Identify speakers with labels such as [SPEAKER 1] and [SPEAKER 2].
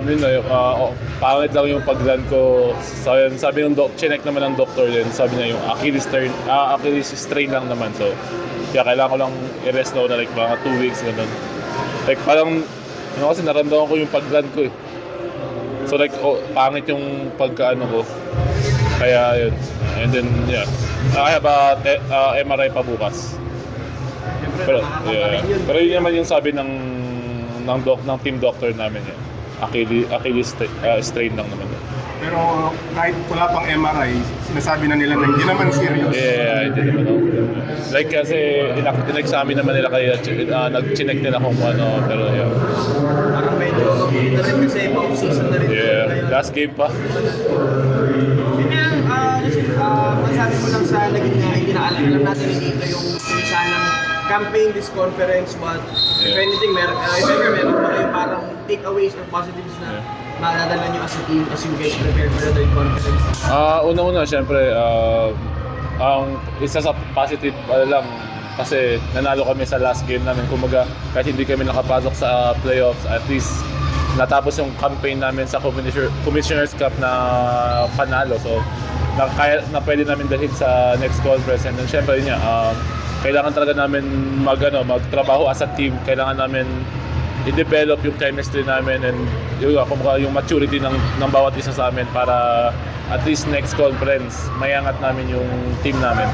[SPEAKER 1] yun na, pangit lang yung pag-run ko. So, yun, sabi ng chinek naman ng doktor din, sabi niya yung Achilles strain lang naman. So, kaya kailangan ko lang i-rest na like mga 2 weeks, ganun. Like, parang, kasi naramdaman ko yung pag-run ko eh. So, like, pangit yung pagkaano ko. Kaya, yun. And then, yeah. I have a MRI pa bukas. Pero, yeah. Pero yun naman yung sabi ng team doctor namin yan. Achilles strain lang naman.
[SPEAKER 2] Pero kahit wala pang MRI, sinasabi na nila na hindi naman serious.
[SPEAKER 1] Yeah, hindi naman. Like kasi in-examine naman nila kaya nag-check nila kung ano, pero yeah.
[SPEAKER 3] Parang medyo mabuti na rin kasi off-season na rin.
[SPEAKER 1] Yeah, last game pa.
[SPEAKER 3] Yun nga, masabi mo lang sa naging alam natin dito yung sanang campaign this conference, but if anything, if ever meron pa kayo parang takeaways or positives na makakadala nyo as a team as you guys prepare for the third conference?
[SPEAKER 1] Una-una, syempre, ang isa sa positive lang, kasi nanalo kami sa last game namin. Kumaga, kahit hindi kami nakapasok sa playoffs, at least natapos yung campaign namin sa Commissioner's Cup na panalo. So, na pwede namin dalhin sa next conference. And then, syempre, yun kailangan talaga namin magtrabaho as a team. Kailangan namin i-develop yung chemistry namin and yung maturity ng bawat isa sa amin para at least next conference mayangat namin yung team namin.